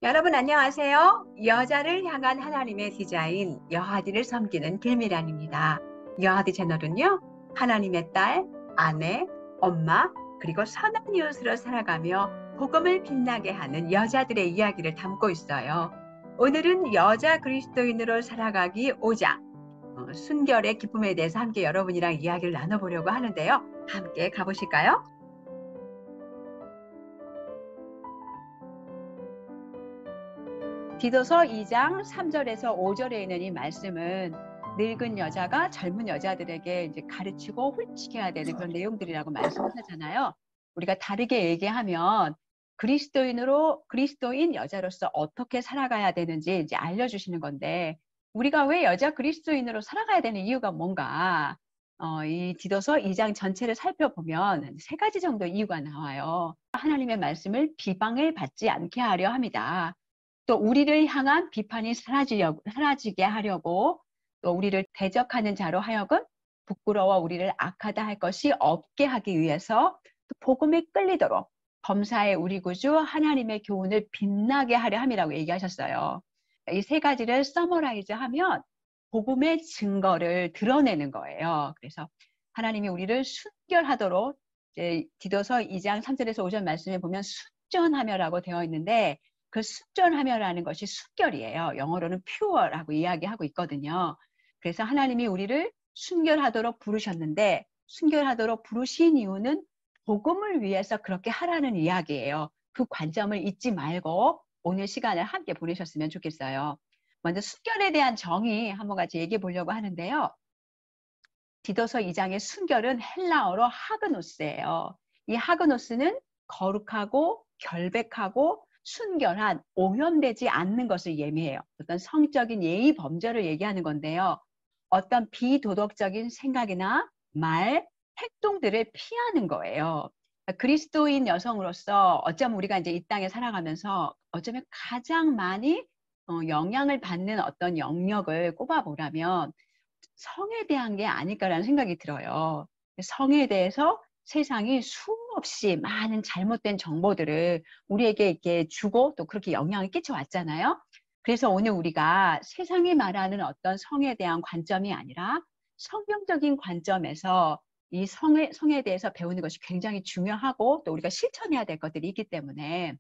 여러분 안녕하세요. 여자를 향한 하나님의 디자인 여하디를 섬기는 길미란입니다. 여하디 채널은요. 하나님의 딸, 아내, 엄마, 그리고 선한 이웃으로 살아가며 복음을 빛나게 하는 여자들의 이야기를 담고 있어요. 오늘은 여자 그리스도인으로 살아가기 5장 순결의 기쁨에 대해서 함께 여러분이랑 이야기를 나눠보려고 하는데요. 함께 가보실까요? 디도서 2장 3절에서 5절에 있는 이 말씀은 늙은 여자가 젊은 여자들에게 이제 가르치고 훌륭해야 되는 그런 내용들이라고 말씀하잖아요. 우리가 다르게 얘기하면 그리스도인 여자로서 어떻게 살아가야 되는지 이제 알려주시는 건데, 우리가 왜 여자 그리스도인으로 살아가야 되는 이유가 뭔가? 이 디도서 2장 전체를 살펴보면 세 가지 정도 이유가 나와요. 하나님의 말씀을 비방을 받지 않게 하려 합니다. 또 우리를 향한 비판이 사라지게 하려고, 또 우리를 대적하는 자로 하여금 부끄러워 우리를 악하다 할 것이 없게 하기 위해서, 또 복음에 끌리도록 범사의 우리 구주 하나님의 교훈을 빛나게 하려 함이라고 얘기하셨어요. 이 세 가지를 서머라이즈하면 복음의 증거를 드러내는 거예요. 그래서 하나님이 우리를 순결하도록, 이제 디도서 2장 3절에서 5절 말씀에 보면 순전하며라고 되어 있는데, 그 순전하며라는 것이 순결이에요. 영어로는 pure라고 이야기하고 있거든요. 그래서 하나님이 우리를 순결하도록 부르셨는데, 순결하도록 부르신 이유는 복음을 위해서 그렇게 하라는 이야기예요. 그 관점을 잊지 말고 오늘 시간을 함께 보내셨으면 좋겠어요. 먼저 순결에 대한 정의 한번 같이 얘기해 보려고 하는데요. 디도서 2장의 순결은 헬라어로 하그노스예요. 이 하그노스는 거룩하고 결백하고 순결한, 오염되지 않는 것을 예미해요. 어떤 성적인 예의 범절을 얘기하는 건데요. 어떤 비도덕적인 생각이나 말, 행동들을 피하는 거예요. 그리스도인 여성으로서 어쩌면 우리가 이제 이 땅에 살아가면서 어쩌면 가장 많이 영향을 받는 어떤 영역을 꼽아보라면 성에 대한 게 아닐까라는 생각이 들어요. 성에 대해서 세상이 수없이 많은 잘못된 정보들을 우리에게 이렇게 주고 또 그렇게 영향을 끼쳐왔잖아요. 그래서 오늘 우리가 세상이 말하는 어떤 성에 대한 관점이 아니라 성경적인 관점에서 이 성에 대해서 배우는 것이 굉장히 중요하고, 또 우리가 실천해야 될 것들이 있기 때문에,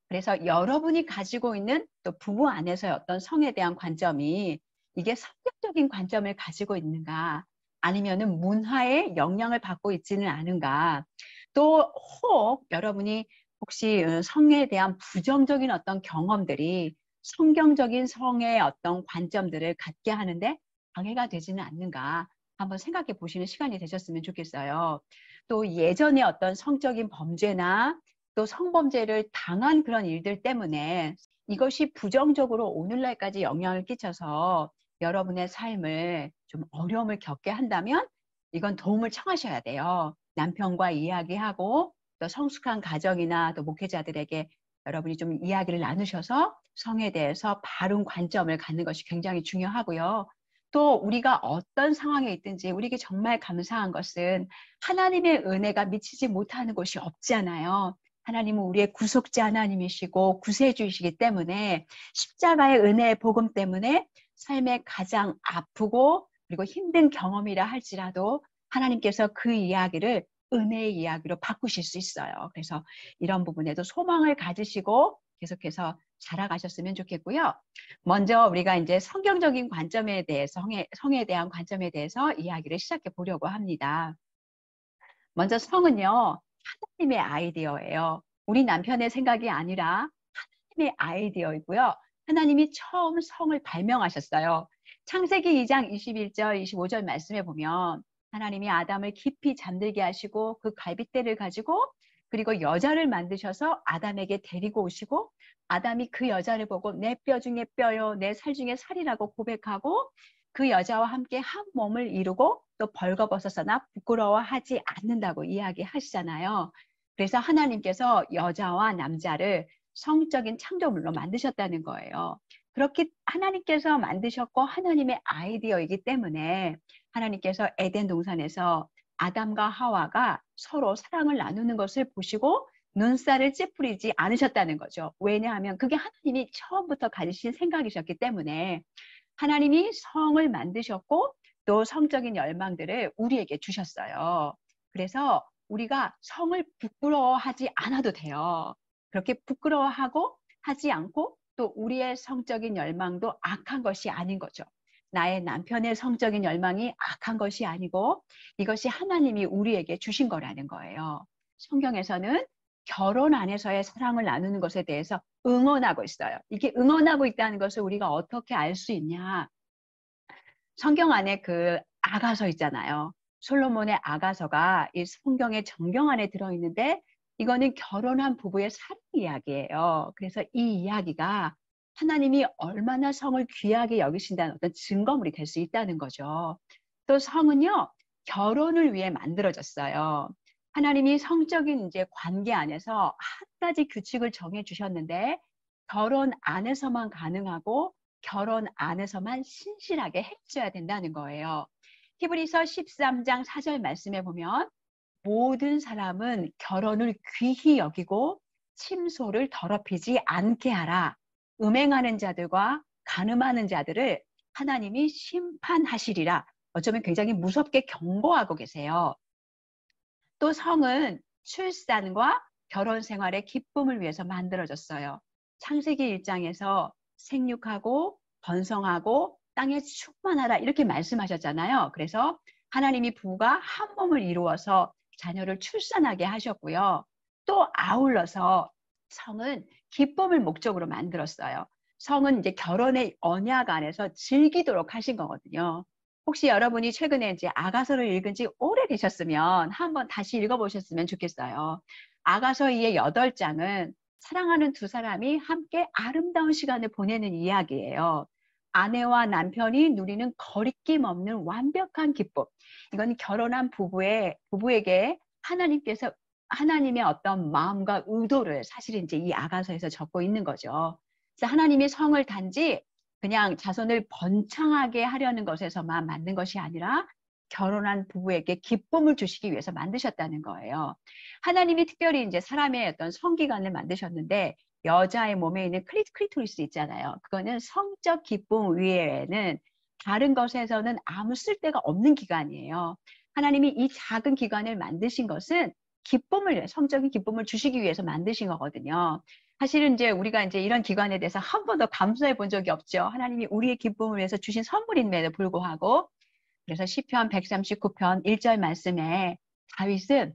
그래서 여러분이 가지고 있는 또 부부 안에서의 어떤 성에 대한 관점이 이게 성격적인 관점을 가지고 있는가, 아니면은 문화의 영향을 받고 있지는 않은가, 또 혹 여러분이 혹시 성에 대한 부정적인 어떤 경험들이 성경적인 성의 어떤 관점들을 갖게 하는데 방해가 되지는 않는가, 한번 생각해 보시는 시간이 되셨으면 좋겠어요. 또 예전에 어떤 성적인 범죄나 또 성범죄를 당한 그런 일들 때문에 이것이 부정적으로 오늘날까지 영향을 끼쳐서 여러분의 삶을 좀 어려움을 겪게 한다면 이건 도움을 청하셔야 돼요. 남편과 이야기하고 또 성숙한 가정이나 또 목회자들에게 여러분이 좀 이야기를 나누셔서 성에 대해서 바른 관점을 갖는 것이 굉장히 중요하고요. 또 우리가 어떤 상황에 있든지 우리에게 정말 감사한 것은 하나님의 은혜가 미치지 못하는 곳이 없잖아요. 하나님은 우리의 구속자 하나님이시고 구세주이시기 때문에 십자가의 은혜의 복음 때문에 삶에 가장 아프고 그리고 힘든 경험이라 할지라도 하나님께서 그 이야기를 은혜의 이야기로 바꾸실 수 있어요. 그래서 이런 부분에도 소망을 가지시고 계속해서 살아가셨으면 좋겠고요. 먼저 우리가 이제 성경적인 관점에 대해서, 성에 대한 관점에 대해서 이야기를 시작해 보려고 합니다. 먼저 성은요, 하나님의 아이디어예요. 우리 남편의 생각이 아니라 하나님의 아이디어이고요. 하나님이 처음 성을 발명하셨어요. 창세기 2장 21절, 25절 말씀에 보면 하나님이 아담을 깊이 잠들게 하시고 그 갈빗대를 가지고 그리고 여자를 만드셔서 아담에게 데리고 오시고, 아담이 그 여자를 보고 내 뼈 중에 뼈요, 내 살 중에 살이라고 고백하고 그 여자와 함께 한 몸을 이루고 또 벌거벗어서나 부끄러워하지 않는다고 이야기하시잖아요. 그래서 하나님께서 여자와 남자를 성적인 창조물로 만드셨다는 거예요. 그렇게 하나님께서 만드셨고 하나님의 아이디어이기 때문에 하나님께서 에덴 동산에서 아담과 하와가 서로 사랑을 나누는 것을 보시고 눈살을 찌푸리지 않으셨다는 거죠. 왜냐하면 그게 하나님이 처음부터 가지신 생각이셨기 때문에 하나님이 성을 만드셨고 또 성적인 열망들을 우리에게 주셨어요. 그래서 우리가 성을 부끄러워하지 않아도 돼요. 그렇게 부끄러워하고 하지 않고 또 우리의 성적인 열망도 악한 것이 아닌 거죠. 나의 남편의 성적인 열망이 악한 것이 아니고 이것이 하나님이 우리에게 주신 거라는 거예요. 성경에서는 결혼 안에서의 사랑을 나누는 것에 대해서 응원하고 있어요. 이게 응원하고 있다는 것을 우리가 어떻게 알 수 있냐? 성경 안에 그 아가서 있잖아요. 솔로몬의 아가서가 이 성경의 정경 안에 들어있는데 이거는 결혼한 부부의 사랑 이야기예요. 그래서 이 이야기가 하나님이 얼마나 성을 귀하게 여기신다는 어떤 증거물이 될 수 있다는 거죠. 또 성은요, 결혼을 위해 만들어졌어요. 하나님이 성적인 이제 관계 안에서 한 가지 규칙을 정해 주셨는데 결혼 안에서만 가능하고 결혼 안에서만 신실하게 해줘야 된다는 거예요. 히브리서 13장 4절 말씀에 보면 모든 사람은 결혼을 귀히 여기고 침소를 더럽히지 않게 하라. 음행하는 자들과 간음하는 자들을 하나님이 심판하시리라. 어쩌면 굉장히 무섭게 경고하고 계세요. 또 성은 출산과 결혼 생활의 기쁨을 위해서 만들어졌어요. 창세기 1장에서 생육하고 번성하고 땅에 충만하라 이렇게 말씀하셨잖아요. 그래서 하나님이 부부가 한 몸을 이루어서 자녀를 출산하게 하셨고요. 또 아울러서 성은 기쁨을 목적으로 만들었어요. 성은 이제 결혼의 언약 안에서 즐기도록 하신 거거든요. 혹시 여러분이 최근에 이제 아가서를 읽은 지 오래되셨으면 한번 다시 읽어보셨으면 좋겠어요. 아가서의 8장은 사랑하는 두 사람이 함께 아름다운 시간을 보내는 이야기예요. 아내와 남편이 누리는 거리낌 없는 완벽한 기쁨. 이건 결혼한 부부에게 하나님께서 하나님의 어떤 마음과 의도를 사실 이제 이 아가서에서 적고 있는 거죠. 그래서 하나님이 성을 단지 그냥 자손을 번창하게 하려는 것에서만 만든 것이 아니라 결혼한 부부에게 기쁨을 주시기 위해서 만드셨다는 거예요. 하나님이 특별히 이제 사람의 어떤 성기관을 만드셨는데 여자의 몸에 있는 클리토리스 있잖아요. 그거는 성적 기쁨 외에는 다른 것에서는 아무 쓸데가 없는 기관이에요. 하나님이 이 작은 기관을 만드신 것은 성적인 기쁨을 주시기 위해서 만드신 거거든요. 사실은 이제 우리가 이제 이런 기관에 대해서 한 번도 감사해 본 적이 없죠. 하나님이 우리의 기쁨을 위해서 주신 선물임에도 불구하고. 그래서 시편 139편 1절 말씀에 다윗은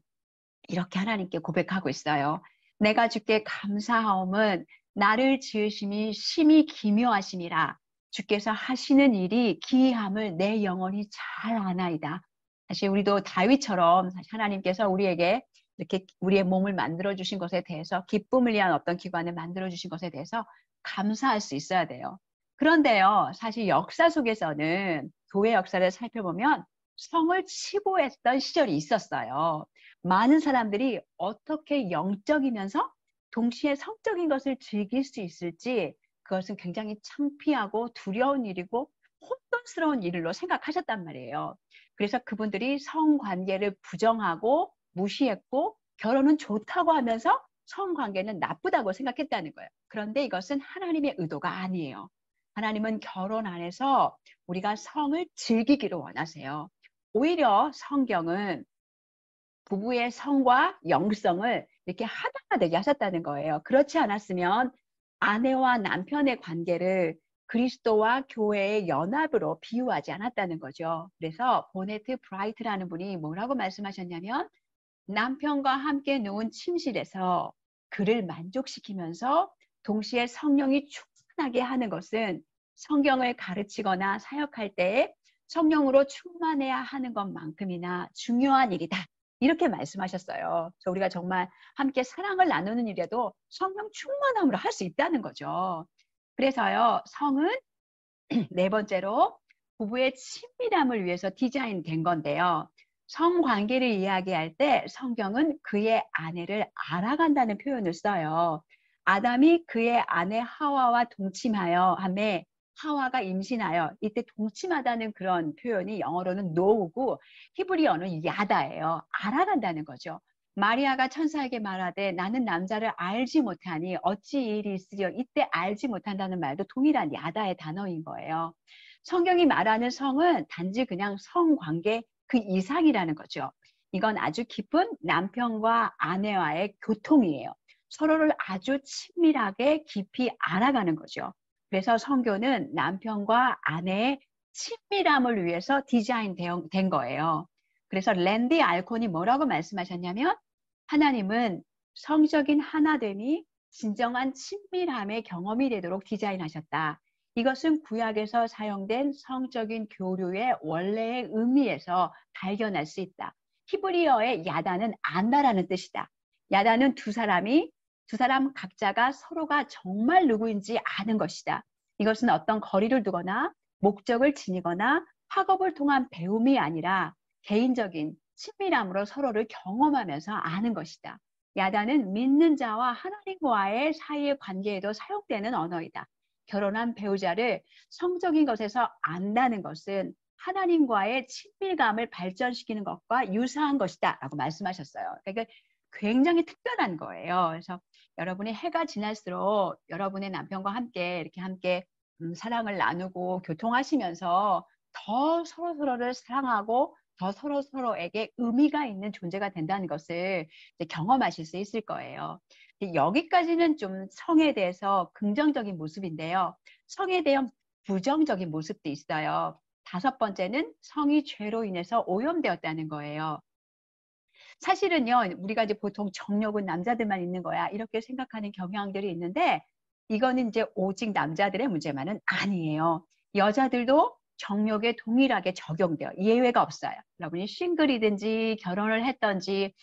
이렇게 하나님께 고백하고 있어요. 내가 주께 감사하옴은 나를 지으심이 심히 기묘하심이라. 주께서 하시는 일이 기이함을 내 영혼이 잘 아나이다. 사실 우리도 다윗처럼 하나님께서 우리에게 이렇게 우리의 몸을 만들어 주신 것에 대해서 기쁨을 위한 어떤 기관을 만들어 주신 것에 대해서 감사할 수 있어야 돼요. 그런데요, 사실 역사 속에서는 교회 역사를 살펴보면 성을 치부했던 시절이 있었어요. 많은 사람들이 어떻게 영적이면서 동시에 성적인 것을 즐길 수 있을지 그것은 굉장히 창피하고 두려운 일이고 혼돈스러운 일로 생각하셨단 말이에요. 그래서 그분들이 성관계를 부정하고 무시했고 결혼은 좋다고 하면서 성관계는 나쁘다고 생각했다는 거예요. 그런데 이것은 하나님의 의도가 아니에요. 하나님은 결혼 안에서 우리가 성을 즐기기를 원하세요. 오히려 성경은 부부의 성과 영성을 이렇게 하나가 되게 하셨다는 거예요. 그렇지 않았으면 아내와 남편의 관계를 그리스도와 교회의 연합으로 비유하지 않았다는 거죠. 그래서 보네트 브라이트라는 분이 뭐라고 말씀하셨냐면 남편과 함께 누운 침실에서 그를 만족시키면서 동시에 성령이 충만하게 하는 것은 성경을 가르치거나 사역할 때에 성령으로 충만해야 하는 것만큼이나 중요한 일이다. 이렇게 말씀하셨어요. 그래서 우리가 정말 함께 사랑을 나누는 일에도 성령 충만함으로 할 수 있다는 거죠. 그래서요, 성은 네 번째로 부부의 친밀함을 위해서 디자인된 건데요. 성관계를 이야기할 때 성경은 그의 아내를 알아간다는 표현을 써요. 아담이 그의 아내 하와와 동침하여 하매 하와가 임신하여 이때 동침하다는 그런 표현이 영어로는 노우고 히브리어는 야다예요. 알아간다는 거죠. 마리아가 천사에게 말하되 나는 남자를 알지 못하니 어찌 이 일이 있으리요. 이때 알지 못한다는 말도 동일한 야다의 단어인 거예요. 성경이 말하는 성은 단지 그냥 성관계 그 이상이라는 거죠. 이건 아주 깊은 남편과 아내와의 교통이에요. 서로를 아주 친밀하게 깊이 알아가는 거죠. 그래서 성교는 남편과 아내의 친밀함을 위해서 디자인된 거예요. 그래서 랜디 알콘이 뭐라고 말씀하셨냐면 하나님은 성적인 하나됨이 진정한 친밀함의 경험이 되도록 디자인하셨다. 이것은 구약에서 사용된 성적인 교류의 원래의 의미에서 발견할 수 있다. 히브리어의 야다는 안다라는 뜻이다. 야다는 두 사람 각자가 서로가 정말 누구인지 아는 것이다. 이것은 어떤 거리를 두거나 목적을 지니거나 학업을 통한 배움이 아니라 개인적인 친밀함으로 서로를 경험하면서 아는 것이다. 야다는 믿는 자와 하나님과의 사이의 관계에도 사용되는 언어이다. 결혼한 배우자를 성적인 것에서 안다는 것은 하나님과의 친밀감을 발전시키는 것과 유사한 것이다 라고 말씀하셨어요. 그러니까 굉장히 특별한 거예요. 그래서 여러분이 해가 지날수록 여러분의 남편과 함께 사랑을 나누고 교통하시면서 더 서로를 사랑하고 더 서로에게 의미가 있는 존재가 된다는 것을 경험하실 수 있을 거예요. 여기까지는 좀 성에 대해서 긍정적인 모습인데요. 성에 대한 부정적인 모습도 있어요. 5번째는 성이 죄로 인해서 오염되었다는 거예요. 사실은요, 우리가 이제 보통 정욕은 남자들만 있는 거야. 이렇게 생각하는 경향들이 있는데, 이거는 이제 오직 남자들의 문제만은 아니에요. 여자들도 정욕에 동일하게 적용돼요. 예외가 없어요. 여러분이 싱글이든지 결혼을 했든지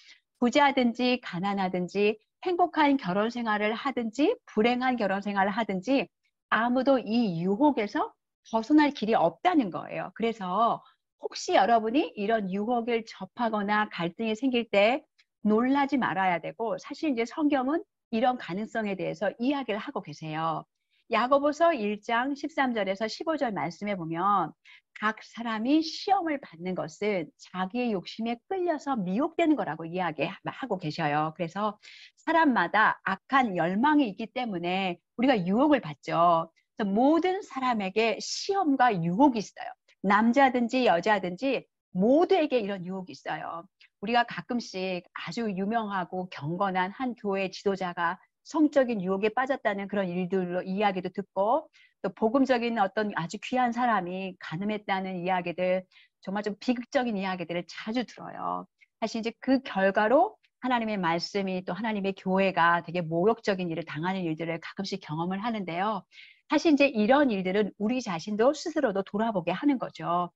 부자든지 가난하든지 행복한 결혼 생활을 하든지 불행한 결혼 생활을 하든지 아무도 이 유혹에서 벗어날 길이 없다는 거예요. 그래서 혹시 여러분이 이런 유혹을 접하거나 갈등이 생길 때 놀라지 말아야 되고 사실 이제 성경은 이런 가능성에 대해서 이야기를 하고 계세요. 야고보서 1장 13절에서 15절 말씀해 보면 각 사람이 시험을 받는 것은 자기의 욕심에 끌려서 미혹되는 거라고 이야기하고 계셔요. 그래서 사람마다 악한 열망이 있기 때문에 우리가 유혹을 받죠. 그래서 모든 사람에게 시험과 유혹이 있어요. 남자든지 여자든지 모두에게 이런 유혹이 있어요. 우리가 가끔씩 아주 유명하고 경건한 한 교회 지도자가 성적인 유혹에 빠졌다는 그런 일들로 이야기도 듣고 또 복음적인 어떤 아주 귀한 사람이 간음했다는 이야기들 정말 좀 비극적인 이야기들을 자주 들어요. 사실 이제 그 결과로 하나님의 말씀이 또 하나님의 교회가 되게 모욕적인 일을 당하는 일들을 가끔씩 경험을 하는데요. 사실 이제 이런 일들은 우리 자신도 스스로도 돌아보게 하는 거죠.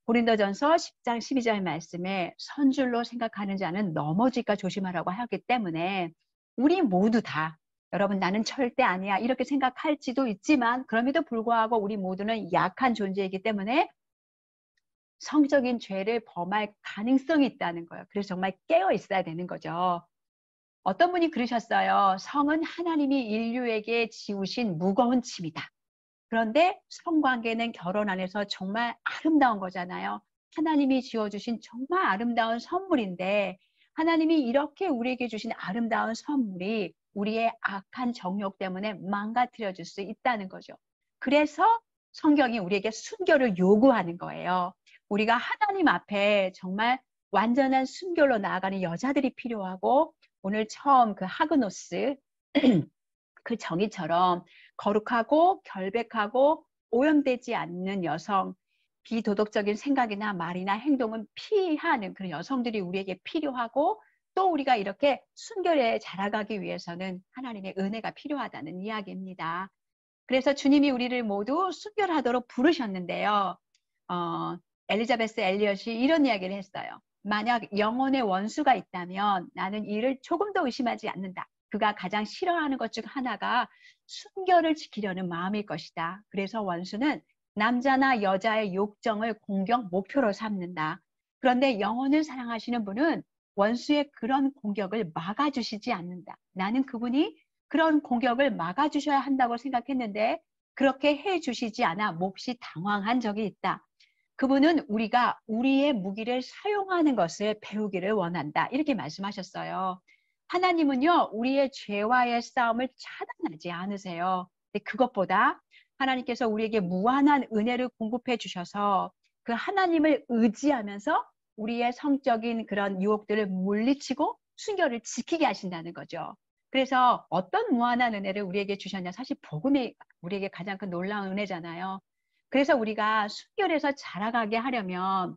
고린도전서 10장 12절 말씀에 선줄로 생각하는 자는 넘어질까 조심하라고 하기 때문에 우리 모두 다 여러분 나는 절대 아니야 이렇게 생각할지도 있지만 그럼에도 불구하고 우리 모두는 약한 존재이기 때문에 성적인 죄를 범할 가능성이 있다는 거예요. 그래서 정말 깨어 있어야 되는 거죠. 어떤 분이 그러셨어요. 성은 하나님이 인류에게 지우신 무거운 짐이다. 그런데 성관계는 결혼 안에서 정말 아름다운 거잖아요. 하나님이 지어주신 정말 아름다운 선물인데 하나님이 이렇게 우리에게 주신 아름다운 선물이 우리의 악한 정욕 때문에 망가뜨려 줄 수 있다는 거죠. 그래서 성경이 우리에게 순교를 요구하는 거예요. 우리가 하나님 앞에 정말 완전한 순교로 나아가는 여자들이 필요하고 오늘 처음 그 하그노스 그 정의처럼 거룩하고 결백하고 오염되지 않는 여성, 비도덕적인 생각이나 말이나 행동은 피하는 그런 여성들이 우리에게 필요하고 또 우리가 이렇게 순결에 자라가기 위해서는 하나님의 은혜가 필요하다는 이야기입니다. 그래서 주님이 우리를 모두 순결하도록 부르셨는데요. 엘리자베스 엘리엇이 이런 이야기를 했어요. 만약 영혼의 원수가 있다면 나는 이를 조금 더 의심하지 않는다. 그가 가장 싫어하는 것 중 하나가 순결을 지키려는 마음일 것이다. 그래서 원수는 남자나 여자의 욕정을 공격 목표로 삼는다. 그런데 영혼을 사랑하시는 분은 원수의 그런 공격을 막아주시지 않는다. 나는 그분이 그런 공격을 막아주셔야 한다고 생각했는데 그렇게 해주시지 않아 몹시 당황한 적이 있다. 그분은 우리가 우리의 무기를 사용하는 것을 배우기를 원한다. 이렇게 말씀하셨어요. 하나님은요, 우리의 죄와의 싸움을 차단하지 않으세요. 근데 그것보다 하나님께서 우리에게 무한한 은혜를 공급해 주셔서 그 하나님을 의지하면서 우리의 성적인 그런 유혹들을 물리치고 순결을 지키게 하신다는 거죠. 그래서 어떤 무한한 은혜를 우리에게 주셨냐? 사실 복음이 우리에게 가장 큰 놀라운 은혜잖아요. 그래서 우리가 순결에서 자라가게 하려면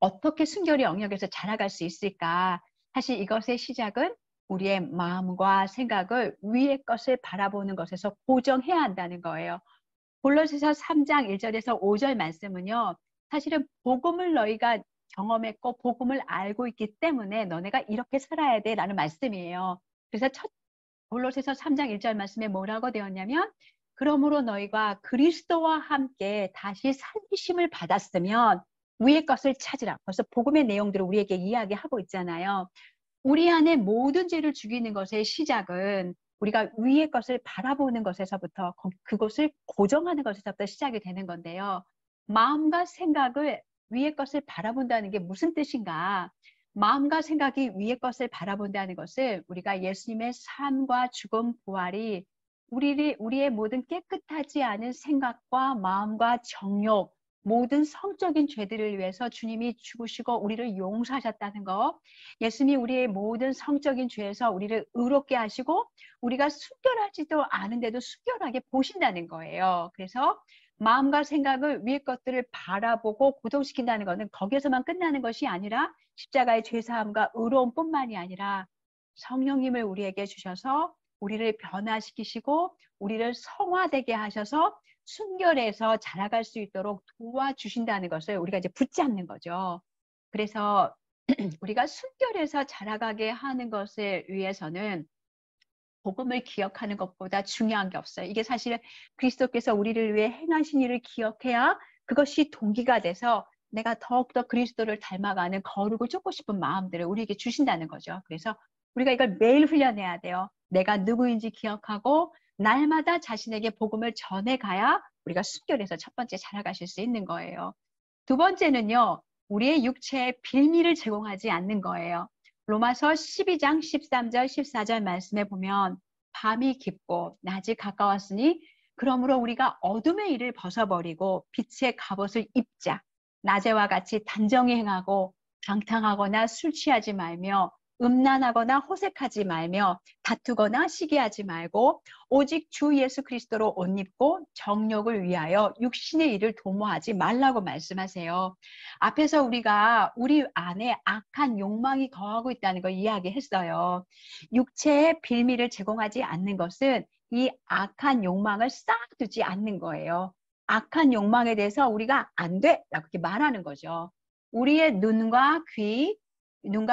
어떻게 순결의 영역에서 자라갈 수 있을까? 사실 이것의 시작은 우리의 마음과 생각을 위의 것을 바라보는 것에서 고정해야 한다는 거예요. 골로새서 3장 1절에서 5절 말씀은요. 사실은 복음을 너희가 경험했고 복음을 알고 있기 때문에 너네가 이렇게 살아야 돼라는 말씀이에요. 그래서 골로새서 3장 1절 말씀에 뭐라고 되었냐면 그러므로 너희가 그리스도와 함께 다시 살리심을 받았으면 위의 것을 찾으라. 벌써 복음의 내용들을 우리에게 이야기하고 있잖아요. 우리 안에 모든 죄를 죽이는 것의 시작은 우리가 위의 것을 바라보는 것에서부터 그것을 고정하는 것에서부터 시작이 되는 건데요. 마음과 생각을 위의 것을 바라본다는 게 무슨 뜻인가? 마음과 생각이 위의 것을 바라본다는 것을 우리가 예수님의 삶과 죽음, 부활이 우리의 모든 깨끗하지 않은 생각과 마음과 정욕, 모든 성적인 죄들을 위해서 주님이 죽으시고 우리를 용서하셨다는 거, 예수님이 우리의 모든 성적인 죄에서 우리를 의롭게 하시고 우리가 순결하지도 않은데도 순결하게 보신다는 거예요. 그래서 마음과 생각을 위의 것들을 바라보고 고정시킨다는 것은 거기에서만 끝나는 것이 아니라 십자가의 죄사함과 의로움뿐만이 아니라 성령님을 우리에게 주셔서 우리를 변화시키시고 우리를 성화되게 하셔서 순결해서 자라갈 수 있도록 도와주신다는 것을 우리가 이제 붙잡는 거죠. 그래서 우리가 순결해서 자라가게 하는 것을 위해서는 복음을 기억하는 것보다 중요한 게 없어요. 이게 사실 그리스도께서 우리를 위해 행하신 일을 기억해야 그것이 동기가 돼서 내가 더욱더 그리스도를 닮아가는 거룩을 쫓고 싶은 마음들을 우리에게 주신다는 거죠. 그래서 우리가 이걸 매일 훈련해야 돼요. 내가 누구인지 기억하고 날마다 자신에게 복음을 전해가야 우리가 순결해서 첫 번째 자라가실 수 있는 거예요. 두 번째는요. 우리의 육체에 빌미를 제공하지 않는 거예요. 로마서 12장 13절 14절 말씀에 보면 밤이 깊고 낮이 가까웠으니 그러므로 우리가 어둠의 일을 벗어버리고 빛의 갑옷을 입자. 낮에와 같이 단정히 행하고 방탕하거나 술 취하지 말며 음란하거나 호색하지 말며 다투거나 시기하지 말고 오직 주 예수 그리스도로 옷 입고 정욕을 위하여 육신의 일을 도모하지 말라고 말씀하세요. 앞에서 우리가 우리 안에 악한 욕망이 거하고 있다는 걸 이야기했어요. 육체의 빌미를 제공하지 않는 것은 이 악한 욕망을 쌓아두지 않는 거예요. 악한 욕망에 대해서 우리가 안 돼! 라고 이렇게 말하는 거죠. 우리의 눈과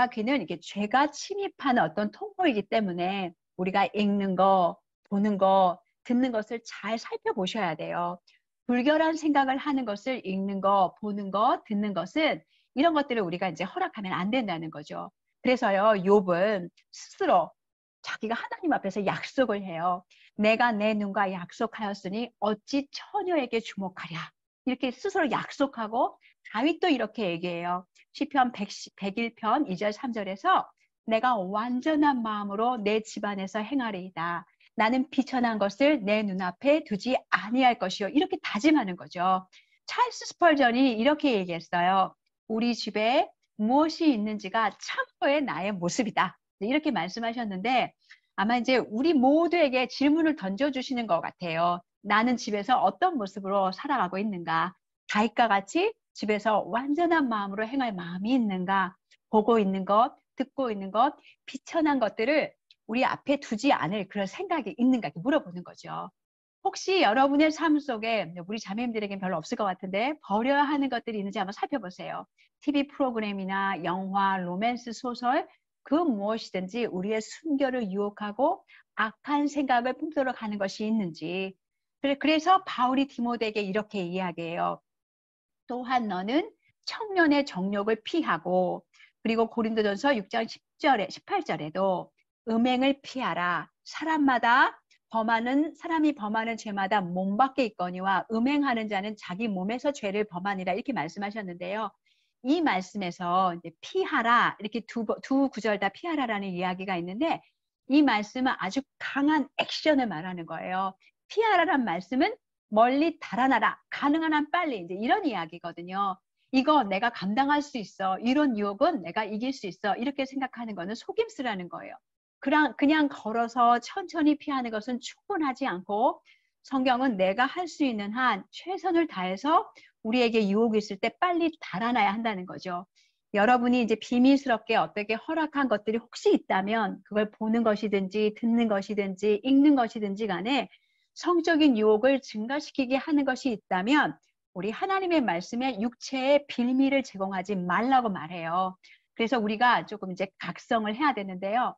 귀는 이렇게 죄가 침입하는 어떤 통로이기 때문에 우리가 읽는 거, 보는 거, 듣는 것을 잘 살펴보셔야 돼요. 불결한 생각을 하는 것을 읽는 거, 보는 거, 듣는 것은 이런 것들을 우리가 이제 허락하면 안 된다는 거죠. 그래서요, 욥은 스스로 자기가 하나님 앞에서 약속을 해요. 내가 내 눈과 약속하였으니 어찌 처녀에게 주목하랴. 이렇게 스스로 약속하고 다윗도 이렇게 얘기해요. 시편 101편 2절 3절에서 내가 완전한 마음으로 내 집안에서 행하리이다. 나는 비천한 것을 내 눈앞에 두지 아니할 것이요. 이렇게 다짐하는 거죠. 찰스 스펄전이 이렇게 얘기했어요. 우리 집에 무엇이 있는지가 참고의 나의 모습이다. 이렇게 말씀하셨는데 아마 이제 우리 모두에게 질문을 던져주시는 것 같아요. 나는 집에서 어떤 모습으로 살아가고 있는가? 다윗과 같이 집에서 완전한 마음으로 행할 마음이 있는가? 보고 있는 것, 듣고 있는 것, 비천한 것들을 우리 앞에 두지 않을 그런 생각이 있는가? 이렇게 물어보는 거죠. 혹시 여러분의 삶 속에 우리 자매님들에게는 별로 없을 것 같은데 버려야 하는 것들이 있는지 한번 살펴보세요. TV 프로그램이나 영화, 로맨스 소설 그 무엇이든지 우리의 순결을 유혹하고 악한 생각을 품도록 하는 것이 있는지. 그래서 바울이 디모데에게 이렇게 이야기해요. 또한 너는 청년의 정욕을 피하고 그리고 고린도전서 6장 10절에 18절에도 음행을 피하라. 사람마다 사람이 범하는 죄마다 몸 밖에 있거니와 음행하는 자는 자기 몸에서 죄를 범하니라 이렇게 말씀하셨는데요. 이 말씀에서 이제 피하라 이렇게 두 구절 다 피하라라는 이야기가 있는데 이 말씀은 아주 강한 액션을 말하는 거예요. 피하라란 말씀은 멀리 달아나라, 가능한 한 빨리 이제 이런 이야기거든요. 이거 내가 감당할 수 있어. 이런 유혹은 내가 이길 수 있어. 이렇게 생각하는 거는 속임수라는 거예요. 그냥 걸어서 천천히 피하는 것은 충분하지 않고 성경은 내가 할 수 있는 한 최선을 다해서 우리에게 유혹이 있을 때 빨리 달아나야 한다는 거죠. 여러분이 이제 비밀스럽게 어떻게 허락한 것들이 혹시 있다면 그걸 보는 것이든지 듣는 것이든지 읽는 것이든지 간에 성적인 유혹을 증가시키게 하는 것이 있다면 우리 하나님의 말씀에 육체의 빌미를 제공하지 말라고 말해요. 그래서 우리가 조금 이제 각성을 해야 되는데요.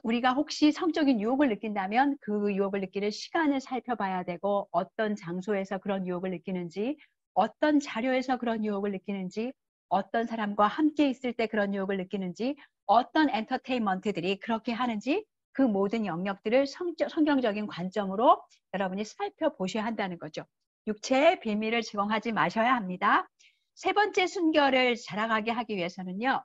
우리가 혹시 성적인 유혹을 느낀다면 그 유혹을 느끼는 시간을 살펴봐야 되고 어떤 장소에서 그런 유혹을 느끼는지 어떤 자료에서 그런 유혹을 느끼는지 어떤 사람과 함께 있을 때 그런 유혹을 느끼는지 어떤 엔터테인먼트들이 그렇게 하는지 그 모든 영역들을 성경적인 관점으로 여러분이 살펴보셔야 한다는 거죠. 육체의 비밀을 제공하지 마셔야 합니다. 세 번째 순결을 자라가게 하기 위해서는요.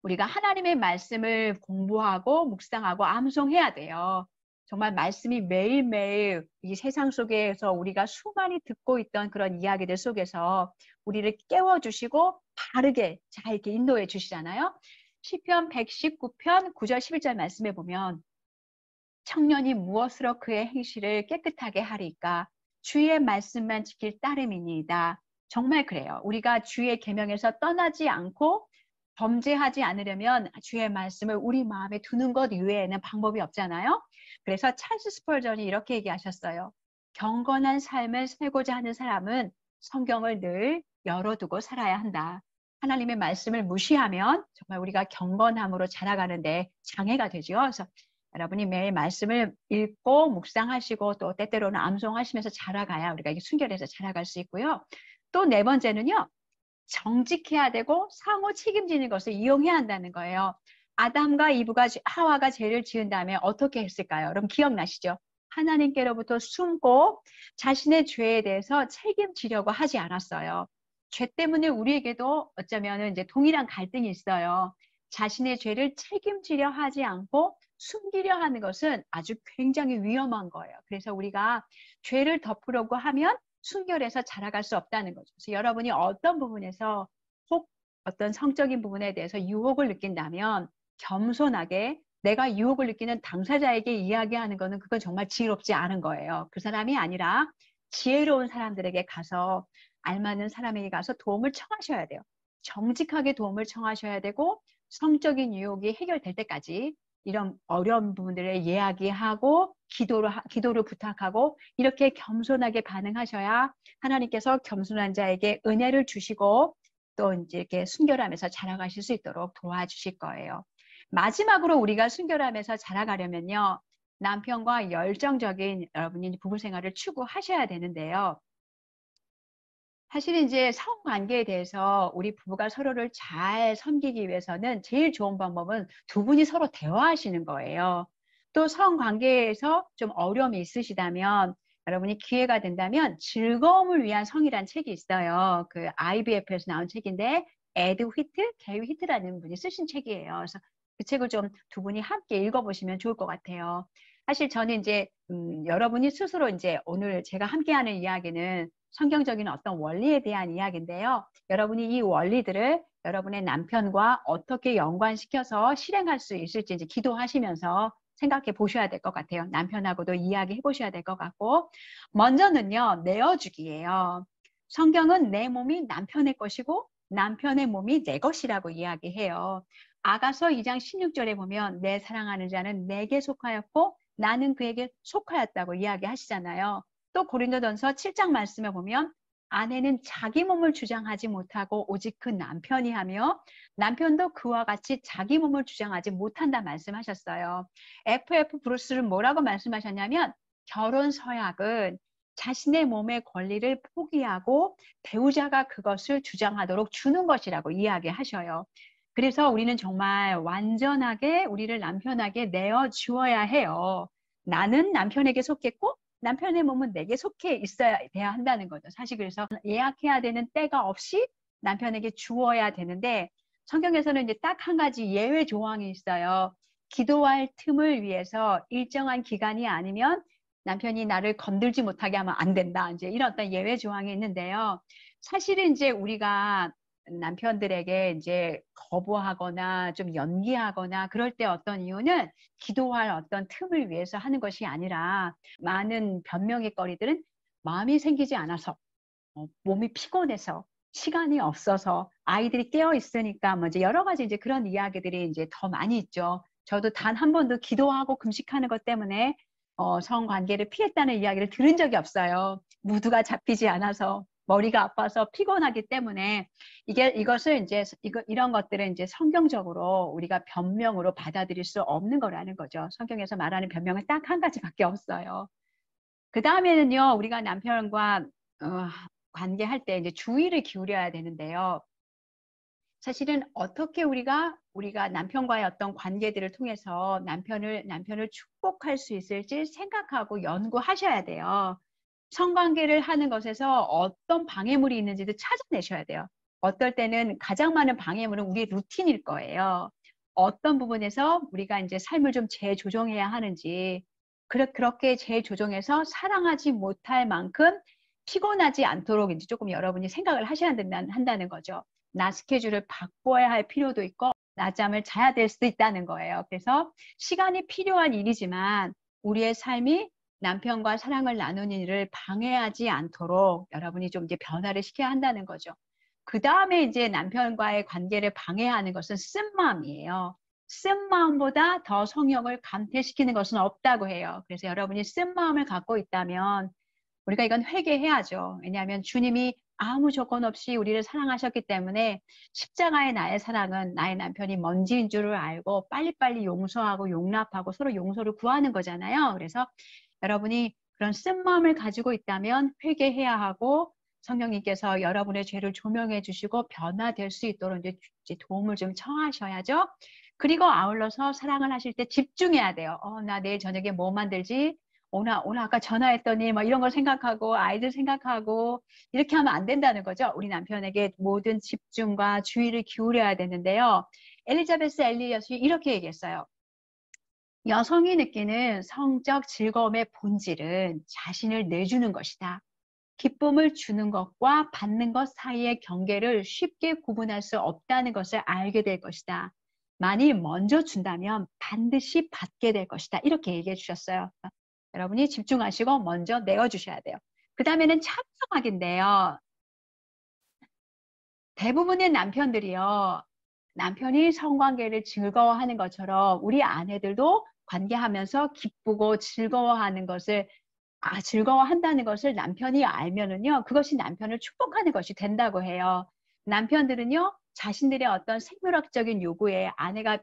우리가 하나님의 말씀을 공부하고 묵상하고 암송해야 돼요. 정말 말씀이 매일매일 이 세상 속에서 우리가 수많이 듣고 있던 그런 이야기들 속에서 우리를 깨워주시고 바르게 잘 이렇게 인도해 주시잖아요. 시편 119편 9절 11절 말씀에 보면 청년이 무엇으로 그의 행실을 깨끗하게 하리까 주의 말씀만 지킬 따름이니이다. 정말 그래요. 우리가 주의 계명에서 떠나지 않고 범죄하지 않으려면 주의 말씀을 우리 마음에 두는 것 이외에는 방법이 없잖아요. 그래서 찰스 스펄전이 이렇게 얘기하셨어요. 경건한 삶을 살고자 하는 사람은 성경을 늘 열어두고 살아야 한다. 하나님의 말씀을 무시하면 정말 우리가 경건함으로 자라가는데 장애가 되죠. 그래서 여러분이 매일 말씀을 읽고 묵상하시고 또 때때로는 암송하시면서 자라가야 우리가 순결해서 자라갈 수 있고요. 또 네 번째는요. 정직해야 되고 상호 책임지는 것을 이용해야 한다는 거예요. 아담과 하와가 죄를 지은 다음에 어떻게 했을까요? 여러분 기억나시죠? 하나님께로부터 숨고 자신의 죄에 대해서 책임지려고 하지 않았어요. 죄 때문에 우리에게도 어쩌면 이제 동일한 갈등이 있어요. 자신의 죄를 책임지려 하지 않고 숨기려 하는 것은 아주 굉장히 위험한 거예요. 그래서 우리가 죄를 덮으려고 하면 순결해서 자라갈 수 없다는 거죠. 그래서 여러분이 어떤 부분에서 혹 어떤 성적인 부분에 대해서 유혹을 느낀다면 겸손하게 내가 유혹을 느끼는 당사자에게 이야기하는 거는 그건 정말 지혜롭지 않은 거예요. 그 사람이 아니라 지혜로운 사람들에게 가서 알맞는 사람에게 가서 도움을 청하셔야 돼요. 정직하게 도움을 청하셔야 되고 성적인 유혹이 해결될 때까지 이런 어려운 부분들을 이야기하고 기도를 부탁하고 이렇게 겸손하게 반응하셔야 하나님께서 겸손한 자에게 은혜를 주시고 또 이제 이렇게 순결함에서 자라가실 수 있도록 도와주실 거예요. 마지막으로 우리가 순결함에서 자라가려면요. 남편과 열정적인 여러분이 부부 생활을 추구하셔야 되는데요. 사실은 이제 성관계에 대해서 우리 부부가 서로를 잘 섬기기 위해서는 제일 좋은 방법은 두 분이 서로 대화하시는 거예요. 또 성관계에서 좀 어려움이 있으시다면 여러분이 기회가 된다면 즐거움을 위한 성이라는 책이 있어요. 그 IBF에서 나온 책인데 게리 휘트라는 분이 쓰신 책이에요. 그래서 그 책을 좀 두 분이 함께 읽어보시면 좋을 것 같아요. 사실 저는 이제 여러분이 스스로 이제 오늘 제가 함께하는 이야기는 성경적인 어떤 원리에 대한 이야기인데요. 여러분이 이 원리들을 여러분의 남편과 어떻게 연관시켜서 실행할 수 있을지 이제 기도하시면서 생각해 보셔야 될 것 같아요. 남편하고도 이야기해 보셔야 될 것 같고. 먼저는요, 내어주기예요. 성경은 내 몸이 남편의 것이고 남편의 몸이 내 것이라고 이야기해요. 아가서 2장 16절에 보면 내 사랑하는 자는 내게 속하였고 나는 그에게 속하였다고 이야기하시잖아요. 또 고린도전서 7장 말씀에 보면 아내는 자기 몸을 주장하지 못하고 오직 그 남편이 하며 남편도 그와 같이 자기 몸을 주장하지 못한다 말씀하셨어요. F.F. 브루스는 뭐라고 말씀하셨냐면 결혼 서약은 자신의 몸의 권리를 포기하고 배우자가 그것을 주장하도록 주는 것이라고 이야기하셔요. 그래서 우리는 정말 완전하게 우리를 남편에게 내어 주어야 해요. 나는 남편에게 속했고 남편의 몸은 내게 속해 있어야 돼야 한다는 거죠. 사실 그래서 예약해야 되는 때가 없이 남편에게 주어야 되는데 성경에서는 이제 딱 한 가지 예외 조항이 있어요. 기도할 틈을 위해서 일정한 기간이 아니면 남편이 나를 건들지 못하게 하면 안 된다. 이제 이런 어떤 예외 조항이 있는데요. 사실은 이제 우리가 남편들에게 이제 거부하거나 좀 연기하거나 그럴 때 어떤 이유는 기도할 어떤 틈을 위해서 하는 것이 아니라 많은 변명의 거리들은 마음이 생기지 않아서 몸이 피곤해서 시간이 없어서 아이들이 깨어 있으니까 뭐 이제 여러 가지 이제 그런 이야기들이 이제 더 많이 있죠. 저도 단 한 번도 기도하고 금식하는 것 때문에 성관계를 피했다는 이야기를 들은 적이 없어요. 무드가 잡히지 않아서 머리가 아파서 피곤하기 때문에 이것을 이제 이런 것들은 이제 성경적으로 우리가 변명으로 받아들일 수 없는 거라는 거죠. 성경에서 말하는 변명은 딱 한 가지밖에 없어요. 그 다음에는요, 우리가 남편과 관계할 때 이제 주의를 기울여야 되는데요. 사실은 어떻게 우리가 남편과의 어떤 관계들을 통해서 남편을 축복할 수 있을지 생각하고 연구하셔야 돼요. 성관계를 하는 것에서 어떤 방해물이 있는지도 찾아내셔야 돼요. 어떨 때는 가장 많은 방해물은 우리의 루틴일 거예요. 어떤 부분에서 우리가 이제 삶을 좀 재조정해야 하는지, 그렇게 재조정해서 사랑하지 못할 만큼 피곤하지 않도록 이제 조금 여러분이 생각을 하셔야 한다는 거죠. 나 스케줄을 바꿔야 할 필요도 있고, 낮잠을 자야 될 수도 있다는 거예요. 그래서 시간이 필요한 일이지만 우리의 삶이 남편과 사랑을 나누는 일을 방해하지 않도록 여러분이 좀 이제 변화를 시켜야 한다는 거죠. 그 다음에 이제 남편과의 관계를 방해하는 것은 쓴 마음이에요. 쓴 마음보다 더 성욕을 감퇴시키는 것은 없다고 해요. 그래서 여러분이 쓴 마음을 갖고 있다면 우리가 이건 회개해야죠. 왜냐하면 주님이 아무 조건 없이 우리를 사랑하셨기 때문에 십자가의 나의 사랑은 나의 남편이 먼지인 줄을 알고 빨리빨리 용서하고 용납하고 서로 용서를 구하는 거잖아요. 그래서 여러분이 그런 쓴 마음을 가지고 있다면 회개해야 하고 성령님께서 여러분의 죄를 조명해 주시고 변화될 수 있도록 이제 도움을 좀 청하셔야죠. 그리고 아울러서 사랑을 하실 때 집중해야 돼요. 나 내일 저녁에 뭐 만들지? 오늘 아까 전화했더니 막 이런 걸 생각하고 아이들 생각하고 이렇게 하면 안 된다는 거죠. 우리 남편에게 모든 집중과 주의를 기울여야 되는데요. 엘리자베스 엘리엇이 이렇게 얘기했어요. 여성이 느끼는 성적 즐거움의 본질은 자신을 내주는 것이다. 기쁨을 주는 것과 받는 것 사이의 경계를 쉽게 구분할 수 없다는 것을 알게 될 것이다. 만일 먼저 준다면 반드시 받게 될 것이다. 이렇게 얘기해 주셨어요. 여러분이 집중하시고 먼저 내어주셔야 돼요. 그 다음에는 찬성하기인데요. 대부분의 남편들이요. 남편이 성관계를 즐거워하는 것처럼 우리 아내들도 관계하면서 기쁘고 즐거워하는 것을 즐거워한다는 것을 남편이 알면은요, 그것이 남편을 축복하는 것이 된다고 해요. 남편들은요, 자신들의 어떤 생물학적인 요구에 아내가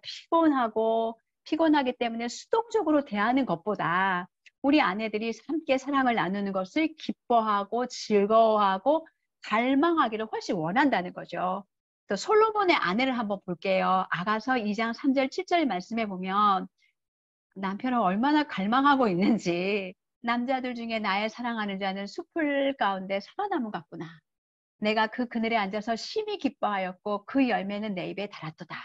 피곤하기 때문에 수동적으로 대하는 것보다 우리 아내들이 함께 사랑을 나누는 것을 기뻐하고 즐거워하고 갈망하기를 훨씬 원한다는 거죠. 또 솔로몬의 아내를 한번 볼게요. 아가서 2장 3절 7절 말씀해 보면 남편을 얼마나 갈망하고 있는지 남자들 중에 나의 사랑하는 자는 숲을 가운데 사과나무 같구나. 내가 그 그늘에 앉아서 심히 기뻐하였고 그 열매는 내 입에 달았도다.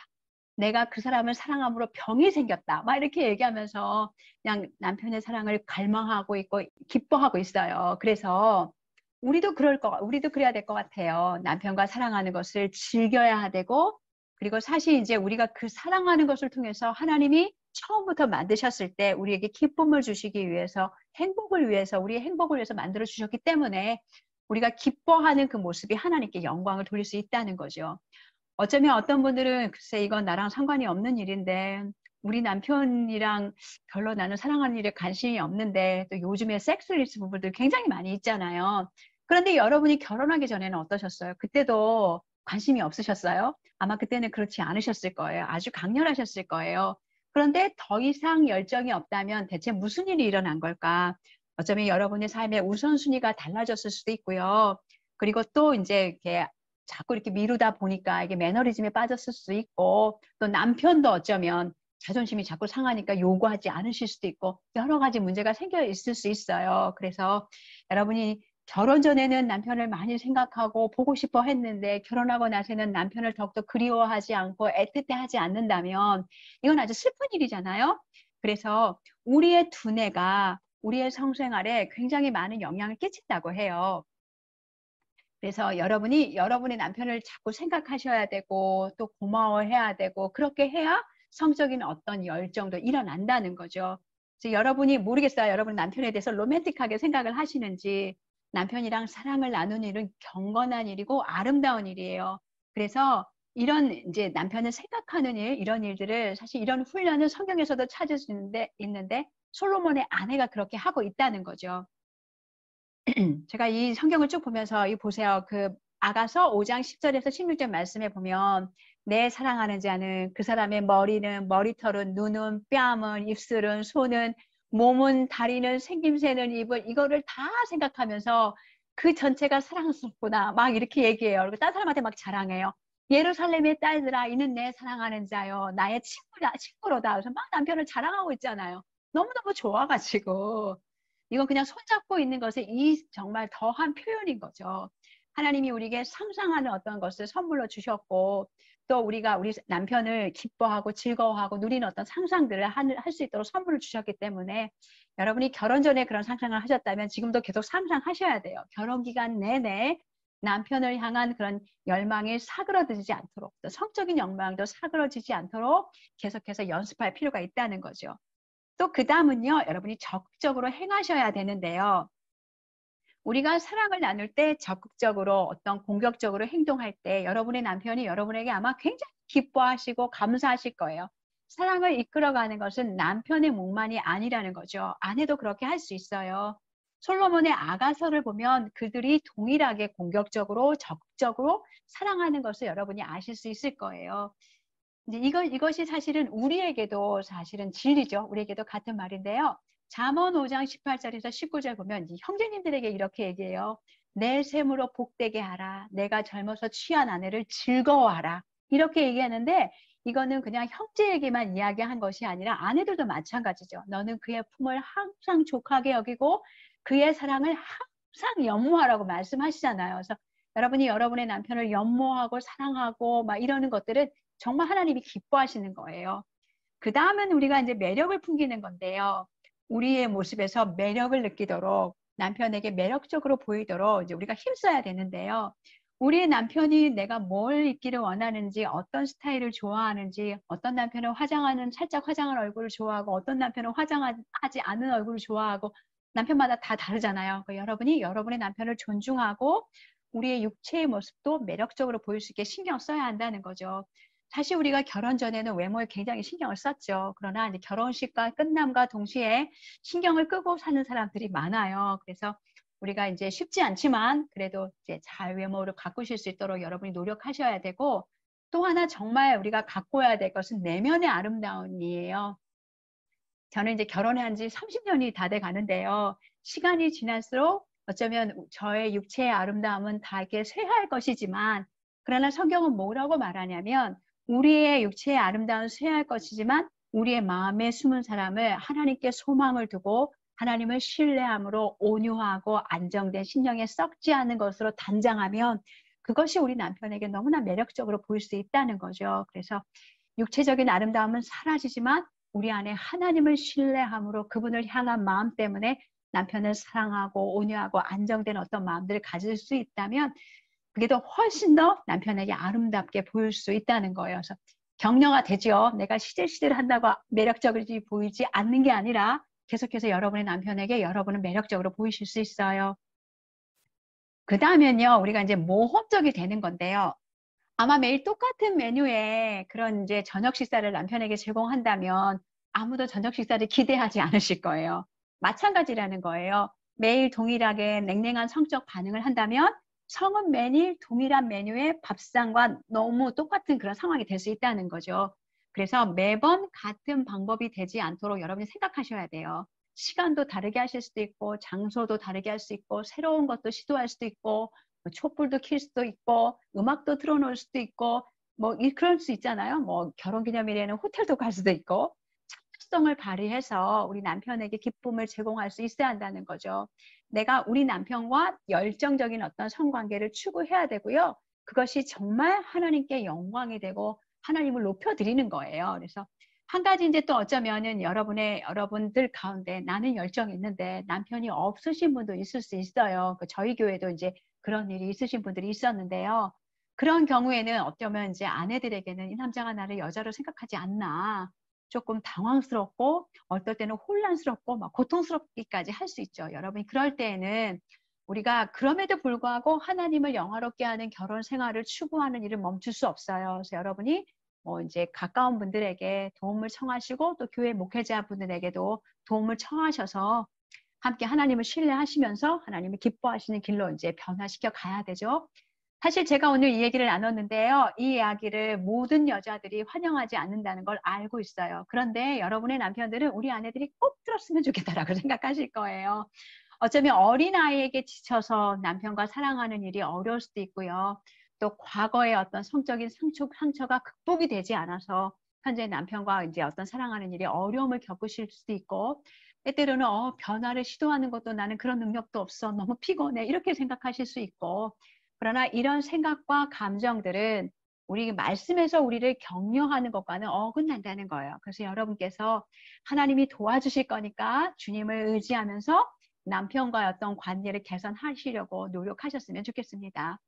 내가 그 사람을 사랑함으로 병이 생겼다. 막 이렇게 얘기하면서 그냥 남편의 사랑을 갈망하고 있고 기뻐하고 있어요. 그래서 우리도 그래야 될 것 같아요. 남편과 사랑하는 것을 즐겨야 되고, 그리고 사실 이제 우리가 그 사랑하는 것을 통해서 하나님이 처음부터 만드셨을 때 우리에게 기쁨을 주시기 위해서 우리의 행복을 위해서 만들어 주셨기 때문에 우리가 기뻐하는 그 모습이 하나님께 영광을 돌릴 수 있다는 거죠. 어쩌면 어떤 분들은 글쎄 이건 나랑 상관이 없는 일인데 우리 남편이랑 별로 나는 사랑하는 일에 관심이 없는데 또 요즘에 섹스리스 부부들 굉장히 많이 있잖아요. 그런데 여러분이 결혼하기 전에는 어떠셨어요? 그때도 관심이 없으셨어요? 아마 그때는 그렇지 않으셨을 거예요. 아주 강렬하셨을 거예요. 그런데 더 이상 열정이 없다면 대체 무슨 일이 일어난 걸까? 어쩌면 여러분의 삶의 우선순위가 달라졌을 수도 있고요. 그리고 또 이제 이렇게 자꾸 이렇게 미루다 보니까 이게 매너리즘에 빠졌을 수도 있고 또 남편도 어쩌면 자존심이 자꾸 상하니까 요구하지 않으실 수도 있고 여러 가지 문제가 생겨 있을 수 있어요. 그래서 여러분이 결혼 전에는 남편을 많이 생각하고 보고 싶어 했는데 결혼하고 나서는 남편을 더욱더 그리워하지 않고 애틋해하지 않는다면 이건 아주 슬픈 일이잖아요. 그래서 우리의 두뇌가 우리의 성생활에 굉장히 많은 영향을 끼친다고 해요. 그래서 여러분이 여러분의 남편을 자꾸 생각하셔야 되고 또 고마워해야 되고 그렇게 해야 성적인 어떤 열정도 일어난다는 거죠. 그래서 여러분이 모르겠어요. 여러분 남편에 대해서 로맨틱하게 생각을 하시는지 남편이랑 사랑을 나누는 일은 경건한 일이고 아름다운 일이에요. 그래서 이런 이제 남편을 생각하는 일, 이런 일들을 사실 이런 훈련을 성경에서도 찾을 수 있는데 솔로몬의 아내가 그렇게 하고 있다는 거죠. 제가 이 성경을 쭉 보면서 이 보세요. 그 아가서 5장 10절에서 16절 말씀에 보면 내 사랑하는 자는 그 사람의 머리는 머리털은 눈은 뺨은 입술은 손은 몸은 다리는 생김새는 입을 이거를 다 생각하면서 그 전체가 사랑스럽구나 막 이렇게 얘기해요. 그리고 다른 사람한테 막 자랑해요. 예루살렘의 딸들아 이는 내 사랑하는 자요 나의 친구로다. 그래서 막 남편을 자랑하고 있잖아요. 너무너무 좋아가지고 이건 그냥 손잡고 있는 것에 이 정말 더한 표현인 거죠. 하나님이 우리에게 상상하는 어떤 것을 선물로 주셨고 또 우리가 우리 남편을 기뻐하고 즐거워하고 누리는 어떤 상상들을 할 수 있도록 선물을 주셨기 때문에 여러분이 결혼 전에 그런 상상을 하셨다면 지금도 계속 상상하셔야 돼요. 결혼 기간 내내 남편을 향한 그런 열망이 사그러들지 않도록 또 성적인 열망도 사그러지지 않도록 계속해서 연습할 필요가 있다는 거죠. 또 그 다음은요, 여러분이 적극적으로 행하셔야 되는데요. 우리가 사랑을 나눌 때 적극적으로 어떤 공격적으로 행동할 때 여러분의 남편이 여러분에게 아마 굉장히 기뻐하시고 감사하실 거예요. 사랑을 이끌어가는 것은 남편의 몫만이 아니라는 거죠. 아내도 그렇게 할 수 있어요. 솔로몬의 아가서를 보면 그들이 동일하게 공격적으로 적극적으로 사랑하는 것을 여러분이 아실 수 있을 거예요. 이제 이것이 사실은 우리에게도 사실은 진리죠. 우리에게도 같은 말인데요. 잠언 5장 18절에서 19절 보면 형제님들에게 이렇게 얘기해요. 내 샘으로 복되게 하라. 내가 젊어서 취한 아내를 즐거워하라. 이렇게 얘기하는데 이거는 그냥 형제에게만 이야기한 것이 아니라 아내들도 마찬가지죠. 너는 그의 품을 항상 족하게 여기고 그의 사랑을 항상 연모하라고 말씀하시잖아요. 그래서 여러분이 여러분의 남편을 연모하고 사랑하고 막 이러는 것들은 정말 하나님이 기뻐하시는 거예요. 그 다음은 우리가 이제 매력을 풍기는 건데요. 우리의 모습에서 매력을 느끼도록 남편에게 매력적으로 보이도록 이제 우리가 힘써야 되는데요. 우리의 남편이 내가 뭘 입기를 원하는지, 어떤 스타일을 좋아하는지, 어떤 남편은 살짝 화장한 얼굴을 좋아하고, 어떤 남편은 화장하지 않은 얼굴을 좋아하고, 남편마다 다 다르잖아요. 그러니까 여러분이 여러분의 남편을 존중하고, 우리의 육체의 모습도 매력적으로 보일 수 있게 신경 써야 한다는 거죠. 사실 우리가 결혼 전에는 외모에 굉장히 신경을 썼죠. 그러나 이제 결혼식과 끝남과 동시에 신경을 끄고 사는 사람들이 많아요. 그래서 우리가 이제 쉽지 않지만 그래도 이제 잘 외모를 가꾸실 수 있도록 여러분이 노력하셔야 되고 또 하나 정말 우리가 가꿔야 될 것은 내면의 아름다움이에요. 저는 이제 결혼한 지 30년이 다 돼 가는데요. 시간이 지날수록 어쩌면 저의 육체의 아름다움은 다 이렇게 쇠할 것이지만 그러나 성경은 뭐라고 말하냐면 우리의 육체의 아름다움은 쇠할 것이지만 우리의 마음에 숨은 사람을 하나님께 소망을 두고 하나님을 신뢰함으로 온유하고 안정된 심령에 썩지 않은 것으로 단장하면 그것이 우리 남편에게 너무나 매력적으로 보일 수 있다는 거죠. 그래서 육체적인 아름다움은 사라지지만 우리 안에 하나님을 신뢰함으로 그분을 향한 마음 때문에 남편을 사랑하고 온유하고 안정된 어떤 마음들을 가질 수 있다면 그게 더 훨씬 더 남편에게 아름답게 보일 수 있다는 거예요. 그래서 격려가 되죠. 내가 시들시들 한다고 매력적이지 보이지 않는 게 아니라 계속해서 여러분의 남편에게 여러분은 매력적으로 보이실 수 있어요. 그 다음엔요, 우리가 이제 모험적이 되는 건데요. 아마 매일 똑같은 메뉴에 그런 이제 저녁 식사를 남편에게 제공한다면 아무도 저녁 식사를 기대하지 않으실 거예요. 마찬가지라는 거예요. 매일 동일하게 냉랭한 성적 반응을 한다면 성은 매일 동일한 메뉴의 밥상과 너무 똑같은 그런 상황이 될 수 있다는 거죠. 그래서 매번 같은 방법이 되지 않도록 여러분이 생각하셔야 돼요. 시간도 다르게 하실 수도 있고 장소도 다르게 할 수 있고 새로운 것도 시도할 수도 있고 촛불도 켤 수도 있고 음악도 틀어놓을 수도 있고 뭐 그럴 수 있잖아요. 뭐 결혼기념일에는 호텔도 갈 수도 있고 참을성을 발휘해서 우리 남편에게 기쁨을 제공할 수 있어야 한다는 거죠. 내가 우리 남편과 열정적인 어떤 성관계를 추구해야 되고요. 그것이 정말 하나님께 영광이 되고 하나님을 높여드리는 거예요. 그래서 한 가지 이제 또 어쩌면은 여러분들 가운데 나는 열정이 있는데 남편이 없으신 분도 있을 수 있어요. 저희 교회도 이제 그런 일이 있으신 분들이 있었는데요. 그런 경우에는 어쩌면 이제 아내들에게는 이 남자가 나를 여자로 생각하지 않나. 조금 당황스럽고 어떨 때는 혼란스럽고 막 고통스럽기까지 할 수 있죠. 여러분이 그럴 때에는 우리가 그럼에도 불구하고 하나님을 영화롭게 하는 결혼 생활을 추구하는 일을 멈출 수 없어요. 그래서 여러분이 뭐 이제 가까운 분들에게 도움을 청하시고 또 교회 목회자분들에게도 도움을 청하셔서 함께 하나님을 신뢰하시면서 하나님을 기뻐하시는 길로 이제 변화시켜 가야 되죠. 사실 제가 오늘 이 얘기를 나눴는데요. 이 이야기를 모든 여자들이 환영하지 않는다는 걸 알고 있어요. 그런데 여러분의 남편들은 우리 아내들이 꼭 들었으면 좋겠다라고 생각하실 거예요. 어쩌면 어린아이에게 지쳐서 남편과 사랑하는 일이 어려울 수도 있고요. 또 과거의 어떤 성적인 상처가 극복이 되지 않아서 현재 남편과 이제 어떤 사랑하는 일이 어려움을 겪으실 수도 있고 때때로는 변화를 시도하는 것도 나는 그런 능력도 없어. 너무 피곤해. 이렇게 생각하실 수 있고 그러나 이런 생각과 감정들은 우리 말씀에서 우리를 격려하는 것과는 어긋난다는 거예요. 그래서 여러분께서 하나님이 도와주실 거니까 주님을 의지하면서 남편과의 어떤 관계를 개선하시려고 노력하셨으면 좋겠습니다.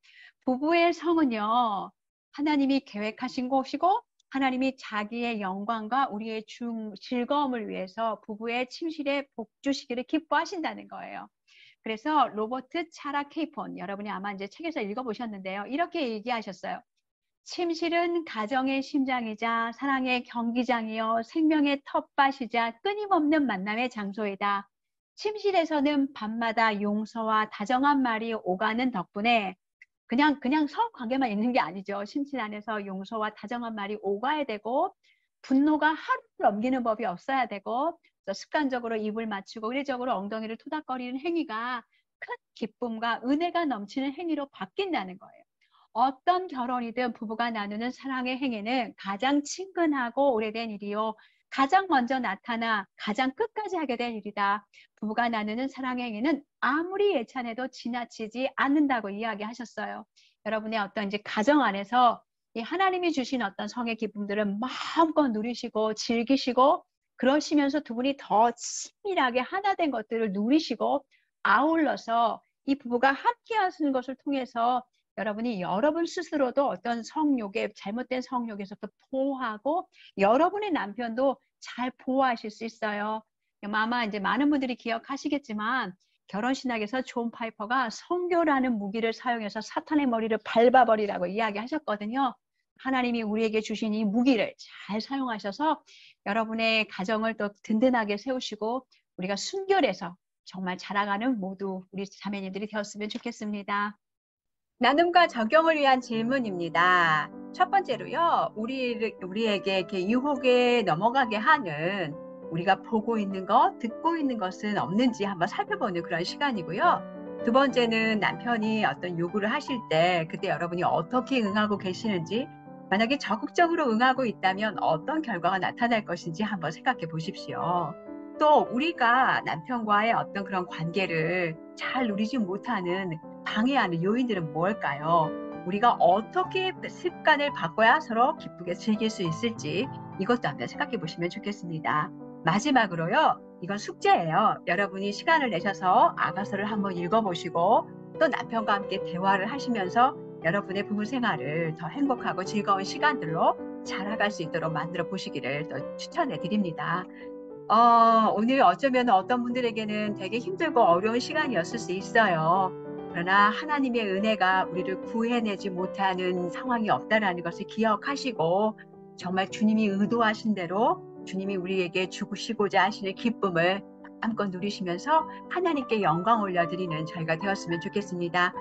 부부의 성은요, 하나님이 계획하신 것이고 하나님이 자기의 영광과 우리의 즐거움을 위해서 부부의 침실에 복주시기를 기뻐하신다는 거예요. 그래서 로버트 차라 케이폰 여러분이 아마 이제 책에서 읽어보셨는데요. 이렇게 얘기하셨어요. 침실은 가정의 심장이자 사랑의 경기장이요 생명의 텃밭이자 끊임없는 만남의 장소이다. 침실에서는 밤마다 용서와 다정한 말이 오가는 덕분에 그냥 성관계만 있는 게 아니죠. 침실 안에서 용서와 다정한 말이 오가야 되고 분노가 하루를 넘기는 법이 없어야 되고 습관적으로 입을 맞추고 의례적으로 엉덩이를 토닥거리는 행위가 큰 기쁨과 은혜가 넘치는 행위로 바뀐다는 거예요. 어떤 결혼이든 부부가 나누는 사랑의 행위는 가장 친근하고 오래된 일이요. 가장 먼저 나타나 가장 끝까지 하게 될 일이다. 부부가 나누는 사랑의 행위는 아무리 예찬해도 지나치지 않는다고 이야기하셨어요. 여러분의 어떤 이제 가정 안에서 이 하나님이 주신 어떤 성의 기쁨들은 마음껏 누리시고 즐기시고 그러시면서 두 분이 더 친밀하게 하나 된 것들을 누리시고 아울러서 이 부부가 함께 하시는 것을 통해서 여러분이 여러분 스스로도 어떤 성욕에 잘못된 성욕에서부터 보호하고 여러분의 남편도 잘 보호하실 수 있어요. 아마 이제 많은 분들이 기억하시겠지만 결혼 신학에서 존 파이퍼가 성교라는 무기를 사용해서 사탄의 머리를 밟아버리라고 이야기하셨거든요. 하나님이 우리에게 주신 이 무기를 잘 사용하셔서 여러분의 가정을 또 든든하게 세우시고 우리가 순결해서 정말 자라가는 모두 우리 자매님들이 되었으면 좋겠습니다. 나눔과 적용을 위한 질문입니다. 첫 번째로요, 우리에게 이렇게 유혹에 넘어가게 하는 우리가 보고 있는 것, 듣고 있는 것은 없는지 한번 살펴보는 그런 시간이고요. 두 번째는 남편이 어떤 요구를 하실 때 그때 여러분이 어떻게 응하고 계시는지, 만약에 적극적으로 응하고 있다면 어떤 결과가 나타날 것인지 한번 생각해 보십시오. 또 우리가 남편과의 어떤 그런 관계를 잘 누리지 못하는 방해하는 요인들은 뭘까요? 우리가 어떻게 습관을 바꿔야 서로 기쁘게 즐길 수 있을지 이것도 한번 생각해 보시면 좋겠습니다. 마지막으로요, 이건 숙제예요. 여러분이 시간을 내셔서 아가서를 한번 읽어보시고 또 남편과 함께 대화를 하시면서 여러분의 부부 생활을 더 행복하고 즐거운 시간들로 자라갈 수 있도록 만들어 보시기를 또 추천해 드립니다. 오늘 어쩌면 어떤 분들에게는 되게 힘들고 어려운 시간이었을 수 있어요. 그러나 하나님의 은혜가 우리를 구해내지 못하는 상황이 없다라는 것을 기억하시고 정말 주님이 의도하신 대로 주님이 우리에게 주시고자 하시는 기쁨을 마음껏 누리시면서 하나님께 영광 올려드리는 저희가 되었으면 좋겠습니다.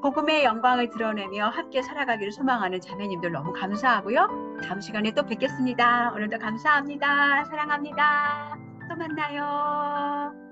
복음의 영광을 드러내며 함께 살아가기를 소망하는 자매님들 너무 감사하고요. 다음 시간에 또 뵙겠습니다. 오늘도 감사합니다. 사랑합니다. 또 만나요.